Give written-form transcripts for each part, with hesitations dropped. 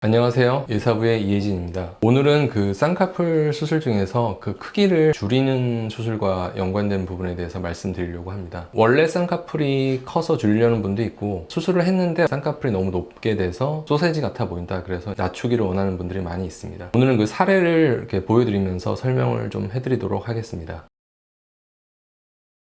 안녕하세요. 의사부의 이혜진입니다. 오늘은 그 쌍꺼풀 수술 중에서 그 크기를 줄이는 수술과 연관된 부분에 대해서 말씀드리려고 합니다. 원래 쌍꺼풀이 커서 줄이려는 분도 있고, 수술을 했는데 쌍꺼풀이 너무 높게 돼서 소세지 같아 보인다, 그래서 낮추기를 원하는 분들이 많이 있습니다. 오늘은 그 사례를 이렇게 보여드리면서 설명을 좀 해드리도록 하겠습니다.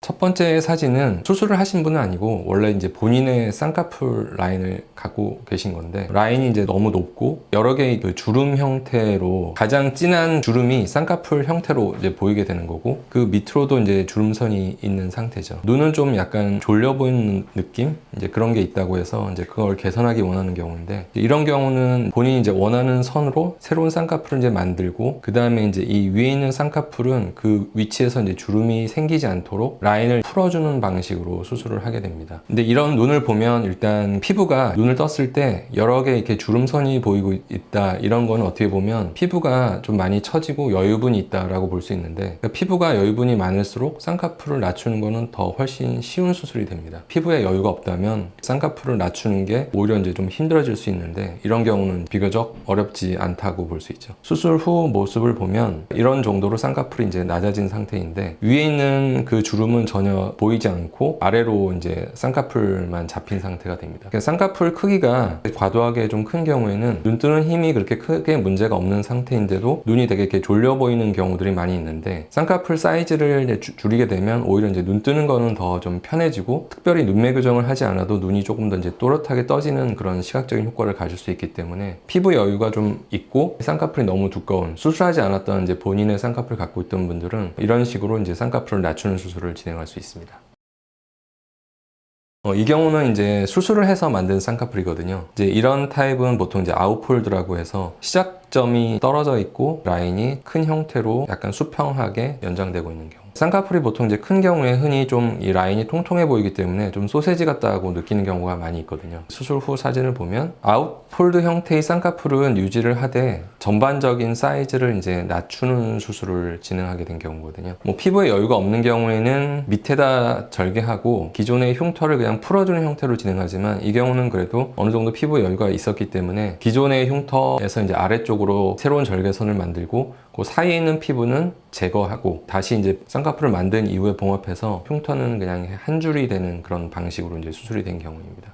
첫 번째 사진은 수술을 하신 분은 아니고 원래 이제 본인의 쌍꺼풀 라인을 갖고 계신 건데, 라인이 이제 너무 높고 여러 개의 그 주름 형태로 가장 진한 주름이 쌍꺼풀 형태로 이제 보이게 되는 거고, 그 밑으로도 이제 주름선이 있는 상태죠. 눈은 좀 약간 졸려 보이는 느낌? 이제 그런 게 있다고 해서 이제 그걸 개선하기 원하는 경우인데, 이런 경우는 본인이 이제 원하는 선으로 새로운 쌍꺼풀을 이제 만들고, 그 다음에 이제 이 위에 있는 쌍꺼풀은 그 위치에서 이제 주름이 생기지 않도록 라인을 풀어주는 방식으로 수술을 하게 됩니다. 근데 이런 눈을 보면 일단 피부가 눈을 떴을 때 여러 개 이렇게 주름선이 보이고 있다, 이런 거는 어떻게 보면 피부가 좀 많이 처지고 여유분이 있다라고 볼 수 있는데, 그러니까 피부가 여유분이 많을수록 쌍꺼풀을 낮추는 거는 더 훨씬 쉬운 수술이 됩니다. 피부에 여유가 없다면 쌍꺼풀을 낮추는 게 오히려 이제 좀 힘들어질 수 있는데, 이런 경우는 비교적 어렵지 않다고 볼 수 있죠. 수술 후 모습을 보면 이런 정도로 쌍꺼풀이 이제 낮아진 상태인데, 위에 있는 그 주름은 전혀 보이지 않고 아래로 이제 쌍꺼풀만 잡힌 상태가 됩니다. 그러니까 쌍꺼풀 크기가 과도하게 좀 큰 경우에는 눈 뜨는 힘이 그렇게 크게 문제가 없는 상태인데도 눈이 되게 이렇게 졸려 보이는 경우들이 많이 있는데, 쌍꺼풀 사이즈를 이제 줄이게 되면 오히려 이제 눈 뜨는 거는 더 좀 편해지고, 특별히 눈매 교정을 하지 않아도 눈이 조금 더 이제 또렷하게 떠지는 그런 시각적인 효과를 가질 수 있기 때문에, 피부 여유가 좀 있고 쌍꺼풀이 너무 두꺼운, 수술하지 않았던 이제 본인의 쌍꺼풀을 갖고 있던 분들은 이런 식으로 이제 쌍꺼풀을 낮추는 수술을 진행할 수 있습니다. 이 경우는 이제 수술을 해서 만든 쌍꺼풀이거든요. 이제 이런 타입은 보통 이제 아웃폴드라고 해서 시작점이 떨어져 있고 라인이 큰 형태로 약간 수평하게 연장되고 있는 경우. 쌍꺼풀이 보통 이제 큰 경우에 흔히 좀 이 라인이 통통해 보이기 때문에 좀 소세지 같다고 느끼는 경우가 많이 있거든요. 수술 후 사진을 보면 아웃폴드 형태의 쌍꺼풀은 유지를 하되 전반적인 사이즈를 이제 낮추는 수술을 진행하게 된 경우거든요. 뭐 피부에 여유가 없는 경우에는 밑에다 절개하고 기존의 흉터를 그냥 풀어주는 형태로 진행하지만, 이 경우는 그래도 어느 정도 피부에 여유가 있었기 때문에 기존의 흉터에서 이제 아래쪽으로 새로운 절개선을 만들고, 그 사이에 있는 피부는 제거하고 다시 이제 쌍꺼풀을 만든 이후에 봉합해서 흉터는 그냥 한 줄이 되는 그런 방식으로 이제 수술이 된 경우입니다.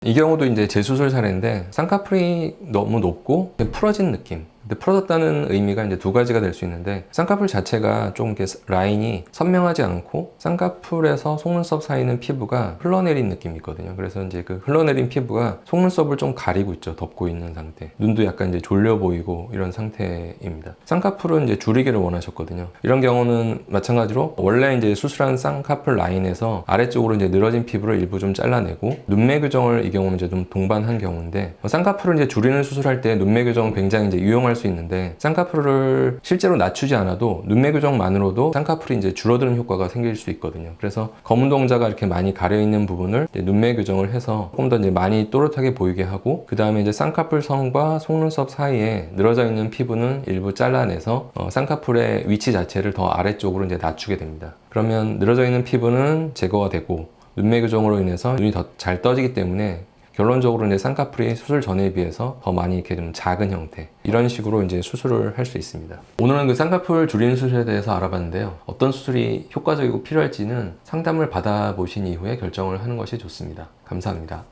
이 경우도 이제 재수술 사례인데, 쌍꺼풀이 너무 높고 풀어진 느낌. 근데 풀어졌다는 의미가 이제 두 가지가 될 수 있는데, 쌍꺼풀 자체가 좀 이렇게 라인이 선명하지 않고 쌍꺼풀에서 속눈썹 사이는 피부가 흘러내린 느낌이 있거든요. 그래서 이제 그 흘러내린 피부가 속눈썹을 좀 가리고 있죠. 덮고 있는 상태. 눈도 약간 이제 졸려 보이고 이런 상태입니다. 쌍꺼풀은 이제 줄이기를 원하셨거든요. 이런 경우는 마찬가지로 원래 이제 수술한 쌍꺼풀 라인에서 아래쪽으로 이제 늘어진 피부를 일부 좀 잘라내고 눈매 교정을 이 경우는 이제 좀 동반한 경우인데, 쌍꺼풀을 이제 줄이는 수술할 때 눈매 교정은 굉장히 이제 유용할 수 있는데, 쌍꺼풀을 실제로 낮추지 않아도 눈매 교정만으로도 쌍꺼풀이 이제 줄어드는 효과가 생길 수 있거든요. 그래서 검은 동자가 이렇게 많이 가려 있는 부분을 이제 눈매 교정을 해서 조금 더 이제 많이 또렷하게 보이게 하고, 그 다음에 이제 쌍꺼풀 선과 속눈썹 사이에 늘어져 있는 피부는 일부 잘라내서 쌍꺼풀의 위치 자체를 더 아래쪽으로 이제 낮추게 됩니다. 그러면 늘어져 있는 피부는 제거가 되고 눈매 교정으로 인해서 눈이 더 잘 떠지기 때문에 결론적으로 이제 쌍꺼풀이 수술 전에 비해서 더 많이 이렇게 좀 작은 형태, 이런 식으로 이제 수술을 할 수 있습니다. 오늘은 그 쌍꺼풀 줄이는 수술에 대해서 알아봤는데요. 어떤 수술이 효과적이고 필요할지는 상담을 받아보신 이후에 결정을 하는 것이 좋습니다. 감사합니다.